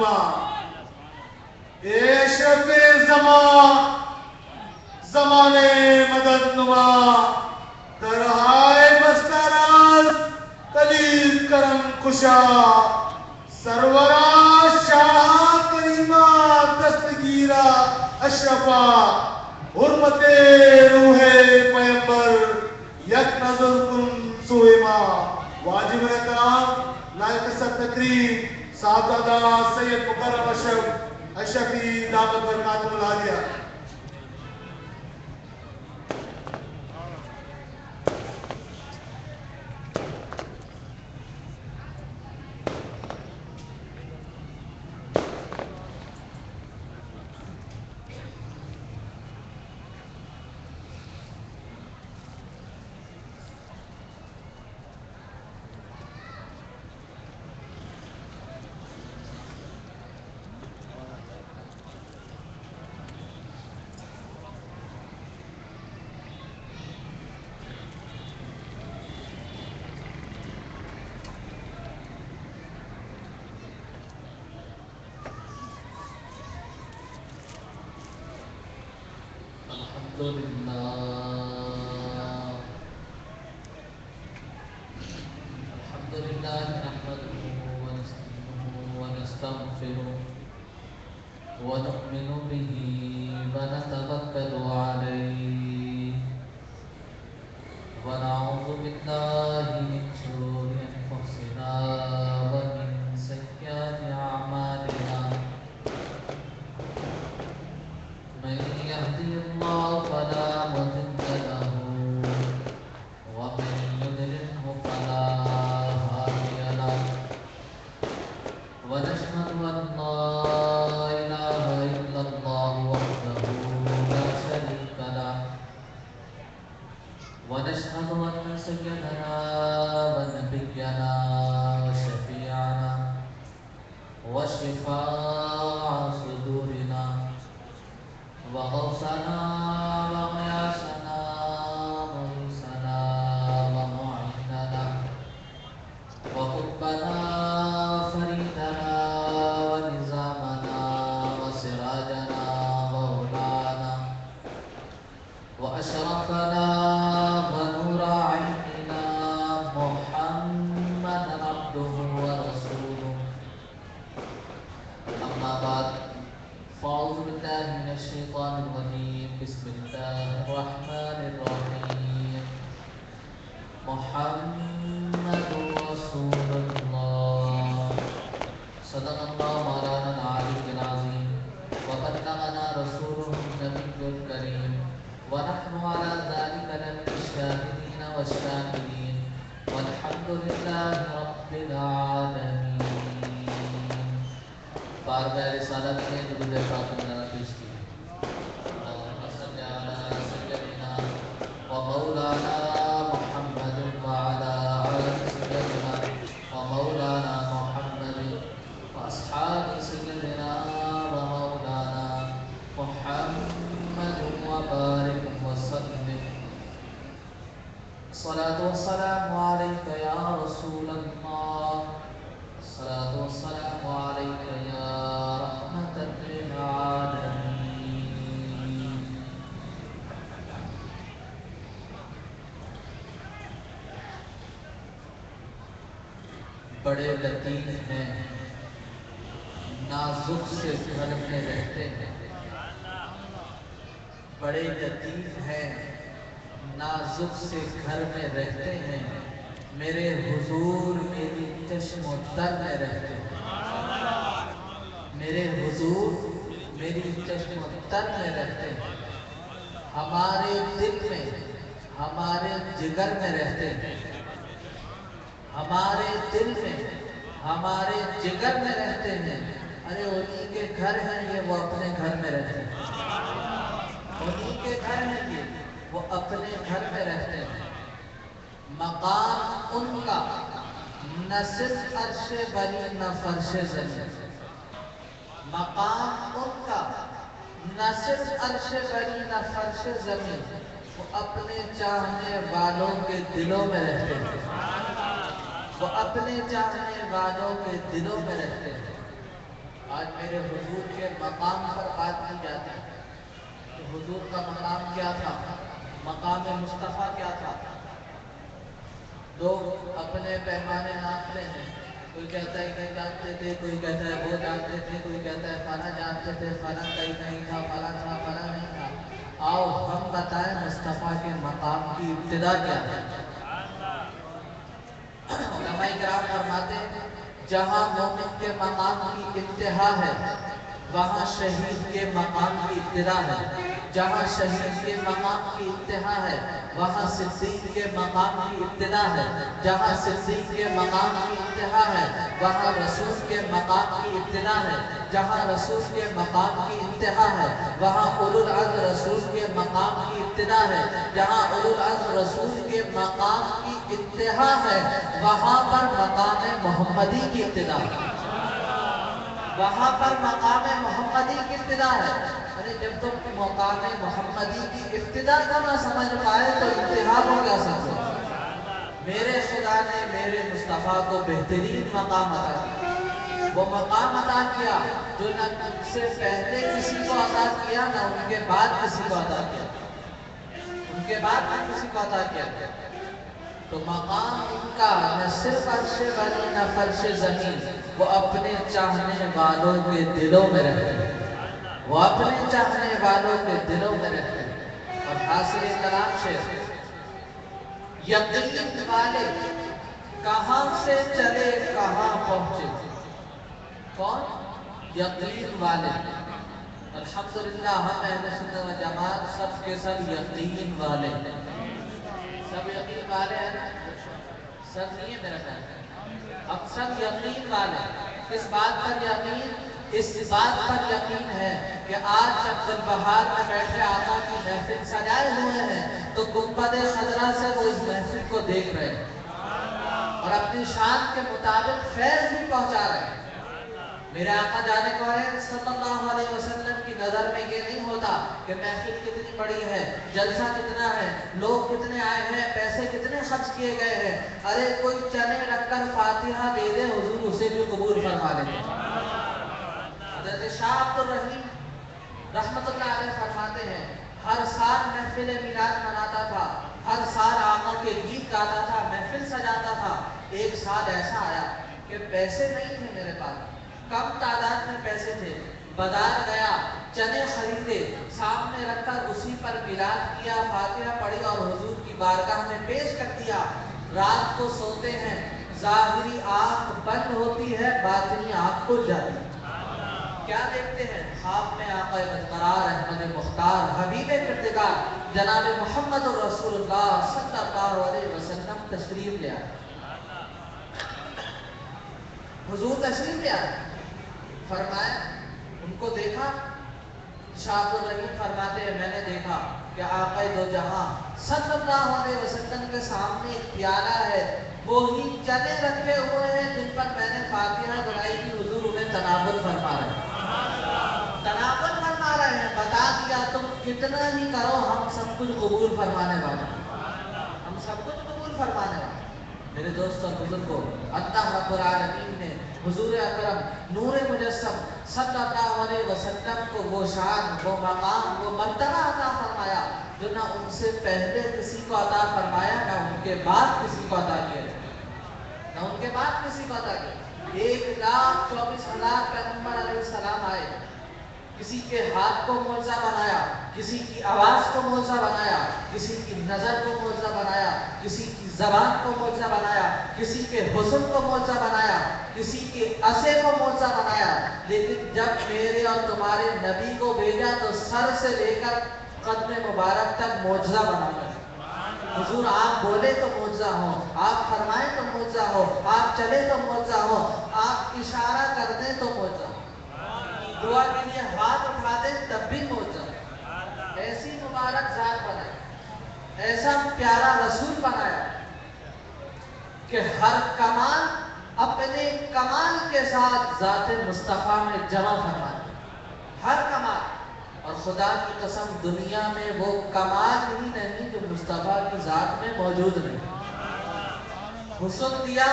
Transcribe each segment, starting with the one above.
نما اے اشرف زمان زمانے مدد نما درہائے بستراز تلیب کرم کشا سرورا شاہ کریمہ دستگیرہ اشرفا حرمت روح پیمبر یک نظر کن سوئما واجب احترام لائق سب تقریب صاحبزادہ سید مکرم اشرف اشرفی دعوت برکاتہ العالیہ. الحمد لله نحمده ونستعينه ونستغفره ونؤمن به ونتوكل عليه ونعوذ بالله من شرور أنفسنا ومن سيئات أعمالنا من يهدي الله فلا مضل له ومن يضلله فلا هادي له ونشهد أن لا إله إلا الله وحده لا شريك له ونشهد أن سيدنا ونبينا وشفيعنا وشفاع صدورنا وغوثنا وغياثنا وموسنا ومعيننا وقطبنا فريدنا ونظامنا وسراجنا وهدانا وأشرفنا ونور عيننا محمدا عبده ورسوله. أما بعد فأعوذ بالله من الشيطان الرجيم بسم الله الرحمن الرحيم محمد رسول الله صدق الله مولانا العلي العظيم وبلغنا رسوله النبي الكريم ونحن على ذلك لمن الشاهدين والشاكرين والحمد لله رب العالمين. بارگاہ رسالت میں درود پاک نذرانہ پیش کی. اللهم صل على سيدنا ومولانا محمد وعلى آل سيدنا ومولانا محمد وأصحاب سيدنا ومولانا محمد وبارك وسلم. الصلاة والسلام عليك يا رسول الله الصلاة والسلام عليك يا رحمة للعالمين. بڑے لطیف ہیں نازک سے گھر میں رہتے ہیں. بڑے لطیف ہیں نازک سے گھر میں رہتے ہیں. میرے حضور میری چشم و در میں رہتے ہیں. میرے حضور میری چشم و در میں رہتے ہیں. ہمارے دل میں ہمارے جگر میں رہتے ہیں. ہمارے دل میں ہمارے جگر میں رہتے ہیں. ارے انہی کے گھر ہیں یہ وہ اپنے گھر میں رہتے ہیں. انہی کے گھر ہیں یہ وہ اپنے گھر میں رہتے ہیں. مقام ان کا نہ صرف عرش بری نہ فرش زمین. مقام ان کا نہ صرف عرش بری نہ فرش زمین. وہ اپنے چاہنے والوں کے دلوں میں رہتے ہیں. وہ اپنے چاہنے والوں کے دلوں میں رہتے ہیں. میرے حضور کے مقام پر بات کی جاتی ہے کہ حضور کا مقام کیا تھا، مقام مصطفیٰ کیا تھا. لوگ اپنے پیمانے ناپتے ہیں، کوئی کہتا ہے یہ جانتے تھے، کوئی کہتا ہے وہ جانتے تھے، کوئی کہتا ہے فلاں جانتے تھے، فلاں کہیں نہیں تھا، فلاں تھا، فلاں نہیں تھا. آؤ ہم بتائیں مصطفیٰ کے مقام کی ابتدا کیا ہے. علماء کرام فرماتے ہیں جہاں مومن کے مقام کی انتہا ہے وہاں شہید کے مقام کی ابتدا ہے. جہاں شہید کے مقام کی انتہا ہے وہاں صدیق کے مقام کی ابتدا ہے. جہاں صدیق کے مقام کی انتہا ہے وہاں رسول کے مقام کی ابتدا ہے. جہاں رسول کے مقام کی انتہا ہے وہاں اولو العزم رسول کے مقام کی ابتدا ہے. جہاں اولو العزم رسول کے مقام کی انتہا ہے وہاں پر مقام محمدی کی ابتدا ہے. وہاں پر مقام محمدی کی ابتدا ہے. ارے جب تم مقام محمدی کی ابتدا کا نہ سمجھ پائے تو انتہا کو کیا سمجھو. میرے خدا نے میرے مصطفیٰ کو بہترین مقام عطا کیا. وہ مقام عطا کیا جو نہ ان سے پہلے کسی کو عطا کیا نہ ان کے بعد کسی کو عطا کیا. ان کے بعد نہ کسی کو عطا کیا. تو مقام ان کا نہ صرف عرش بنی نہ فرش زمین، وہ اپنے چاہنے والوں کے دلوں میں رہتے ہیں. وہ اپنے چاہنے والوں کے دلوں میں رہتے ہیں. اور حاصل کلام شیخ یقین والے کہاں سے چلے کہاں پہنچے. کون؟ یقین والے. الحمدللہ ہم اہل سنت و جماعت سب کے سب یقین والے. سب یقین والے ہیں، سب نہیں ہے میرا خیال. ہم سب یقین والے. اس بات پر یقین، اس بات پر یقین ہے کہ آج عبد البہار میں بیٹھے آقا کی محفل سجائے ہوئے ہیں تو گنبد خضرا سے وہ اس محفل کو دیکھ رہے ہیں اور اپنی شان کے مطابق فیض بھی پہنچا رہے ہیں. میرے آقا جانے کو ہے صلی اللہ علیہ وسلم کی نظر میں یہ نہیں ہوتا کہ محفل کتنی بڑی ہے، جلسہ کتنا ہے، لوگ کتنے آئے ہیں، پیسے کتنے خرچ کیے گئے ہیں. ارے کوئی چنے رکھ کر فاتحہ دے دے حضور اسے بھی قبول فرما لیتے. حضرت شاہ عبد الرحیم رحمت اللہ علیہ فرماتے ہیں ہر سال محفل میلاد مناتا تھا، ہر سال آقا کے گیت گاتا تھا، محفل سجاتا تھا. ایک سال ایسا آیا کہ پیسے نہیں تھے میرے پاس، کم تعداد میں پیسے تھے. بازار گیا، چنے خریدے، سامنے رکھ کر اسی پر میلاد کیا، فاتحہ پڑھی اور حضور کی بارگاہ میں پیش کر دیا. رات کو سوتے ہیں، ظاہری آنکھ بند ہوتی ہے، باطنی آنکھ کھل جاتی ہے. کیا دیکھتے ہیں؟ خواب میں آقا بدقرار احمد مختار حبیب کردگار جناب محمد رسول اللہ صلی اللہ علیہ وسلم تشریف لے آئے. حضور تشریف لے آئے. فرمایا ان کو دیکھا. شاہ عبد الرحیم فرماتے ہیں میں نے دیکھا کہ آقا دو جہاں صلی اللہ علیہ وسلم کے سامنے ایک پیالہ ہے، وہی چنے رکھے ہوئے ہیں جن پر میں نے فاتحہ دعائی کی، حضور انہیں تناول فرما رہے ہیں. تناول فرما رہے ہیں. بتا دیا تم کتنا ہی کرو ہم سب کچھ قبول فرمانے والے ہیں. ہم سب کچھ قبول فرمانے والے ہیں. میرے دوست اور بزرگوں، اللہ رب العالمین نے حضور اکرم نور مجسم صلی اللہ علیہ وسلم کو وہ شان، وہ مقام، وہ مرتبہ عطا فرمایا جو نہ ان سے پہلے کسی کو عطا فرمایا، نہ ان کے بعد کسی کو عطا کیا، نہ ان کے بعد کسی کو عطا کیا. 1,24,000 پیغمبر علیہ السلام آئے. کسی کے ہاتھ کو معجزہ بنایا، کسی کی آواز کو معجزہ بنایا، کسی کی نظر کو معجزہ بنایا، کسی کی زبان کو معجزہ بنایا، کسی کے حسن کو معجزہ بنایا، کسی کے عصے کو معجزہ بنایا. لیکن جب میرے اور تمہارے نبی کو بھیجا تو سر سے لے کر قدم مبارک تک معجزہ بنایا. حضور آپ بولے تو معجزہ ہو، آپ فرمائیں تو معجزہ ہو، آپ چلے تو معجزہ ہو، آپ اشارہ کر دیں تو معجزہ ہو، دعا کے لیے ہاتھ اٹھا دیں تب بھی معجزہ. ایسی مبارک ذات بنائی، ایسا پیارا رسول بنایا کہ ہر کمال اپنے کمال کے ساتھ ذات مصطفیٰ میں جمع فرما دیا. ہر کمال. اور خدا کی قسم دنیا میں وہ کمال ہی نہیں جو مصطفیٰ کی ذات میں موجود نہیں. حسن دیا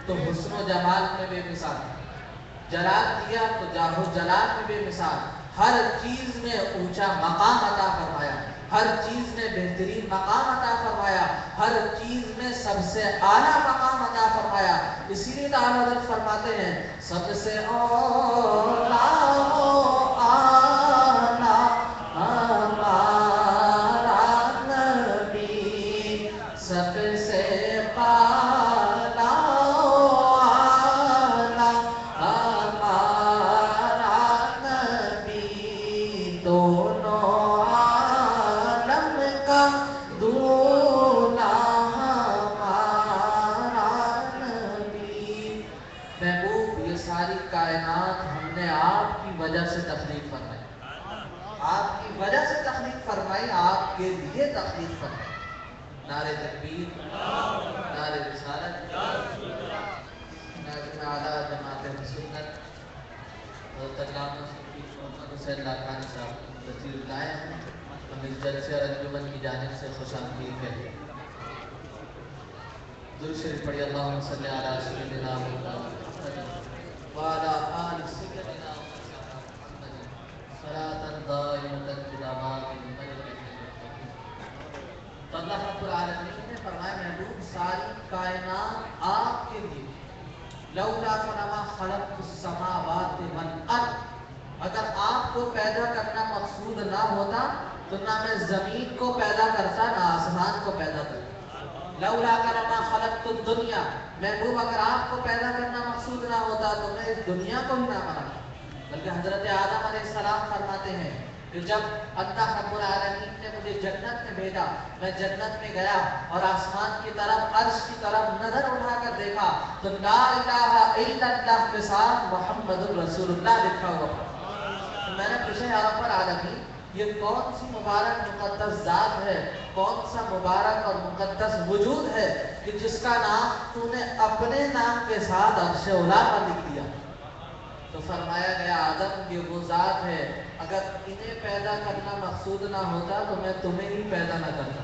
تو حسن و جمال میں بے مثال. جلال دیا تو جاہو جلال میں بے مثال، ہر چیز میں اونچا مقام عطا فرمایا، ہر چیز میں بہترین مقام عطا فرمایا، ہر چیز میں سب سے اعلیٰ مقام عطا فرمایا۔ اسی لیے تعالیٰ حضرت فرماتے ہیں سب سے اولا اعلیٰ ہمارا نبی، سب سے پالا اعلیٰ ہمارا نبی، دونوں عالم کا دولا ہمارا نبی۔ محبوب، یہ ساری کائنات ہم نے آپ کی وجہ سے تخلیق فرمائی، آپ کی وجہ سے تخلیق فرمائی، آپ کے لیے تخلیق فرمائی۔ نعرہ تکبیر، نعرہ رسالت، نعرہ اعلیٰ جماعت سنت، حضرت علامہ صوفی محمد حسین لاکھانی صاحب تشریف لائے ہیں، ہم اس جلسے اور انجمن کی جانب سے خوش آمدید کہتے ہیں۔ درود شریف پڑھی، اللہم صلی علی سیدنا محمد وعلی آل سیدنا محمد صلاۃ دائمۃ بدوام الملک المتقین۔ تو اللہ رب العالمین نے فرمایا محبوب ساری کائنات آپ کے لیے، لولا ما خلقت السماوات والارض، اگر آپ کو پیدا کرنا مقصود نہ ہوتا تو نہ میں زمین کو پیدا کرتا نہ آسمان کو پیدا کرتا۔ لولا ما خلقت الدنیا، محبوب اگر آپ کو پیدا کرنا مقصود نہ ہوتا تو میں اس دنیا کو ہی نہ بناتا۔ بلکہ حضرت آدم علیہ السلام فرماتے ہیں کہ جب اللہ رب العالمین نے مجھے جنت میں بھیجا، میں جنت میں گیا اور آسمان کی طرف، عرش کی طرف نظر اٹھا کر دیکھا تو لا الہ الا اللہ کے ساتھ محمد الرسول اللہ لکھا ہوا تھا۔ تو میں نے پوچھا یا رب العالمین، یہ کون سی مبارک مقدس ذات ہے، کون سا مبارک اور مقدس وجود ہے کہ جس کا نام تو نے اپنے نام کے ساتھ عرش اولا پر لکھ دیا؟ تو فرمایا گیا آدم یہ وہ ذات ہے، اگر انہیں پیدا کرنا مقصود نہ ہوتا تو میں تمہیں ہی پیدا نہ کرتا،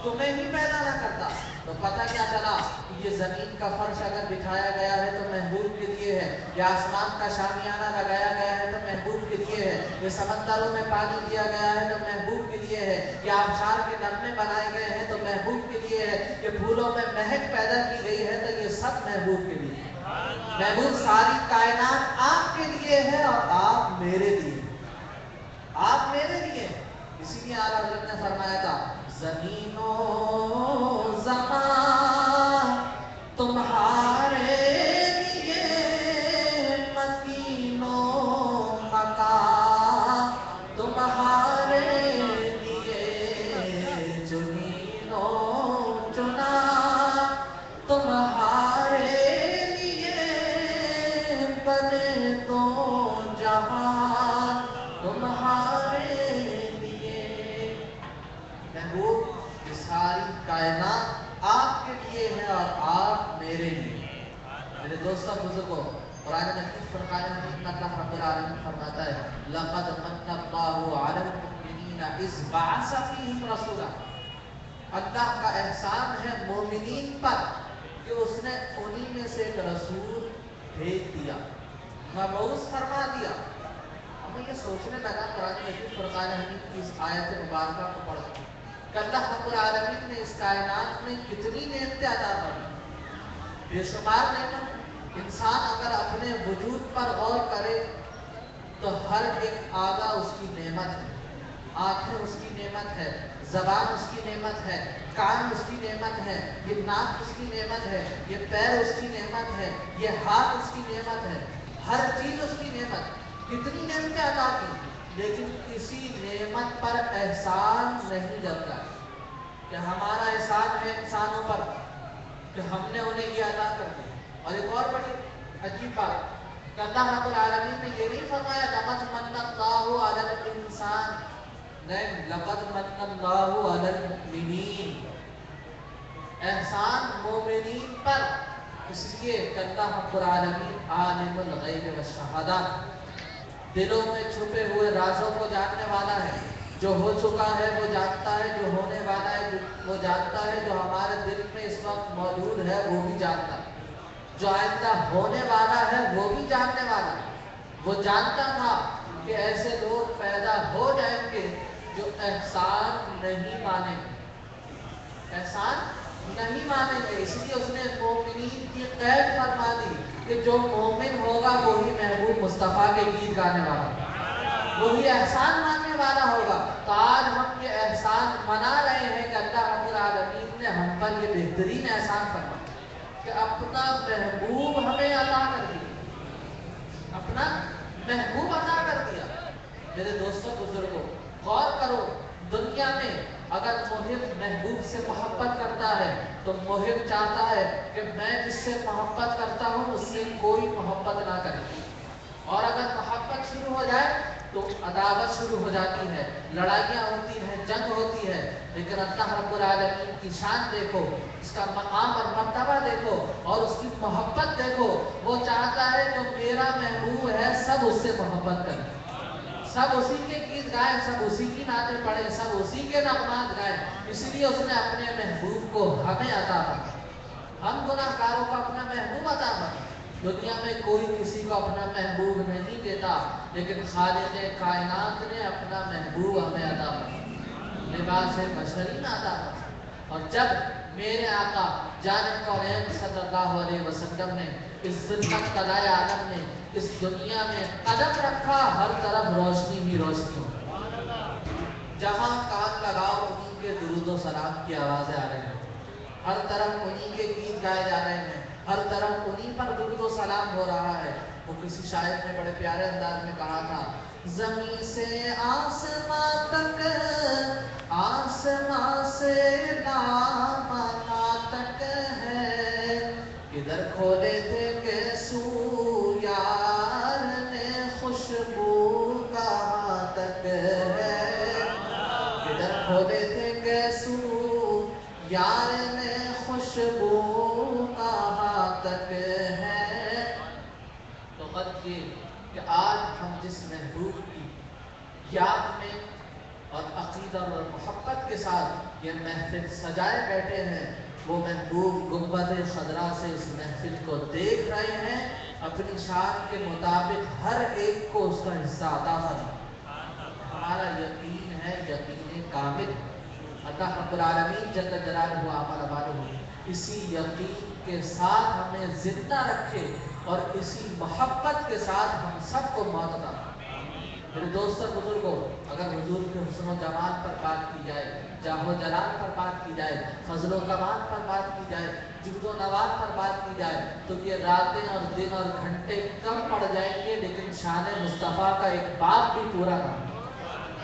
تمہیں ہی پیدا نہ کرتا۔ تو پتہ کیا چلا کہ یہ زمین کا فرش اگر بچھایا گیا ہے تو محبوب کے لیے ہے، یا آسمان کا شامیانہ لگایا گیا ہے تو محبوب کے لیے ہے، یہ سمندروں میں پانی دیا گیا ہے تو محبوب کے لیے ہے، یا آبشار کے نغمے بنائے گئے ہیں تو محبوب کے لیے ہے، یہ پھولوں میں مہک پیدا کی گئی ہے تو یہ سب محبوب کے لیے ہے۔ محبوب ساری کائنات آپ کے لیے ہے اور آپ میرے لیے، آپ میرے لیے۔ اسی لیے اعلیٰ حضرت نے فرمایا تھا زمین و زمان تمہارے لیے، مکین و مکان تمہارے لیے، چنین و چنا تمہارے لیے، بنے تو جہان تمہارے لیے۔ محبوب یہ ساری کائنات آپ کے لیے ہے اور آپ میرے لیے۔ میرے دوستوں بزرگوں، قرآن مجید فرقان حمید میں اللہ رب العالمین فرماتا ہے لَقَدْ مَنَّ اللَّهُ عَلَى الْمُؤْمِنِينَ إِذْ بَعَثَ فِيهِمْ رَسُولًا، اللہ کا احسان ہے مومنین پر کہ اس نے انہی میں سے ایک رسول بھیج دیا، مبعوث فرما دیا۔ ہمیں یہ سوچنے لگا قرآن مجید فرقان حمید کی اس آیت مبارکہ کو پڑھ کر کہ اللہ رب العالمین نے اس کائنات میں کتنی نعمتیں عطا فرمائیں، بے شمار نعمت۔ انسان اگر اپنے وجود پر غور کرے تو ہر ایک آگا اس کی نعمت ہے، آنکھیں اس کی نعمت ہے، زبان اس کی نعمت ہے، کان اس کی نعمت ہے، یہ ناک اس کی نعمت ہے، یہ پیر اس کی نعمت ہے، یہ ہاتھ اس کی نعمت ہے، ہر چیز اس کی نعمت۔ کتنی نعمتیں عطا کی، لیکن کسی نعمت پر احسان نہیں جاتا کہ ہمارا احسان ہے انسانوں پر کہ ہم نے انہیں یہ عطا کر دیا۔ اور ایک اور بڑی عجیب بات کہ اللہ رب العالمین نے یہ نہیں فرمایا لَقَدْ مَنَّ اللَّهُ عَلَى الْإِنسَانِ، نہیں، لَقَدْ مَنَّ اللَّهُ عَلَى الْمُؤْمِنِينَ، احسان مومنین پر، اس لیے کہ اللہ رب العالمین عالم الغیب والشہادہ، دلوں میں چھپے ہوئے رازوں کو جاننے والا ہے۔ جو ہو چکا ہے وہ جانتا ہے، جو ہونے والا ہے وہ جانتا ہے، جو ہمارے دل میں اس وقت موجود ہے وہ بھی جانتا ہے۔ جو آئندہ ہونے والا ہے وہ بھی جاننے والا ہے۔ وہ جانتا تھا کہ ایسے لوگ پیدا ہو جائیں گے جو احسان نہیں مانیں گے، احسان نہیں مانیں گے، اس لیے اس نے مومنین کی قید فرما دی کہ جو مومن ہوگا وہی محبوب مصطفیٰ کے گیت گانے والا ہوگا، وہی احسان ماننے والا ہوگا۔ تو آج ہم یہ احسان منا رہے ہیں کہ اللہ رب العالمین نے ہم پر یہ بہترین احسان فرمایا کہ اپنا محبوب ہمیں عطا کر دیا، اپنا محبوب عطا کر دیا۔ میرے دوستوں بزرگوں، غور کرو، دنیا میں اگر محب محبوب سے محبت کرتا ہے تو محب چاہتا ہے کہ میں جس سے محبت کرتا ہوں اس سے کوئی محبت نہ کرے، اور اگر محبت شروع ہو جائے تو عداوت شروع ہو جاتی ہے، لڑائیاں ہوتی ہیں، جنگ ہوتی ہے۔ لیکن اللہ رب العالمین کی شان دیکھو، اس کا مقام اور مرتبہ دیکھو اور اس کی محبت دیکھو۔ وہ چاہتا ہے جو میرا محبوب ہے سب اس سے محبت کریں، سب اسی کے گیت گائیں، سب اسی کی نعتیں پڑھیں، سب اسی کے نغمات گائیں۔ اس لیے اس نے اپنے محبوب کو ہمیں عطا فرمایا، ہم گناہ گاروں کو اپنا محبوب عطا فرمایا۔ دنیا میں کوئی کسی کو اپنا محبوب نہیں دیتا، لیکن خالق کائنات نے اپنا محبوب ہمیں عطا فرمایا، لباس بشری میں عطا فرمایا۔ اور جب میرے آقا جان کونین صلی اللہ علیہ وسلم نے اس ظلمت طلائع عالم میں اس دنیا میں قدم رکھا، ہر طرف روشنی ہی روشنی ہو، جہاں کان لگاؤ انہیں کے درود و سلام کی آوازیں آ رہی ہیں، ہر طرف انہیں کے گیت گائے جا رہے ہیں، ہر طرف انہیں پر درود و سلام ہو رہا ہے۔ وہ کسی شاعر نے بڑے پیارے انداز میں کہا تھا، زمین سے آسماں تک، آسماں سے لامکاں تک ہے، کدھر کھولے تھے کہ سو یار نے خوشبو کہاں تک ہے، کدھر کھولے تھے کہ سو یار نے خوشبو کہاں تک ہے۔ تو بات یہ کہ آج ہم جس محبوب کی یاد میں اور عقیدہ اور محبت کے ساتھ یہ محفل سجائے بیٹھے ہیں، وہ محبوب گنبد خضرا سے اس محفل کو دیکھ رہے ہیں، اپنی شان کے مطابق ہر ایک کو اس کا حصہ عطا فرمائے۔ ہمارا یقین ہے، یقین کامل، اللہ رب العالمین جل جلالہ عمل والہ اسی یقین کے ساتھ ہمیں زندہ رکھے اور اسی محبت کے ساتھ ہم سب کو موت عطا فرمائے۔ میرے دوستوں بزرگوں، اگر حضور کے حسن و جمال پر بات کی جائے، جاہ و جلال پر بات کی جائے، فضل و کمال پر بات کی جائے، جود و نوال پر بات کی جائے تو یہ راتیں اور دن اور گھنٹے کم پڑ جائیں گے، لیکن شان مصطفیٰ کا ایک باب بھی پورا نہ ہو۔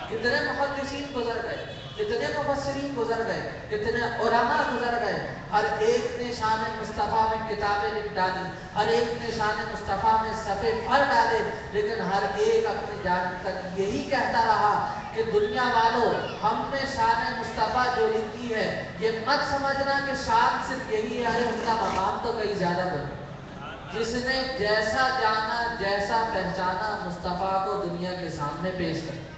کتنے محدثین گزر گئے، کتنے مفسرین گزر گئے، کتنے علماء گزر گئے، ہر ایک نے شان مصطفیٰ میں کتابیں لکھ ڈالی، ہر ایک نے شان مصطفیٰ میں صفحے بھر ڈالے، لیکن ہر ایک اپنی جان تک یہی کہتا رہا کہ دنیا والوں، ہم نے شان مصطفیٰ جو لکھی ہے یہ مت سمجھنا کہ شان صرف یہی ہے، ان کا مقام تو کئی زیادہ بڑھ۔ جس نے جیسا جانا، جیسا پہچانا، مصطفیٰ کو دنیا کے سامنے پیش کر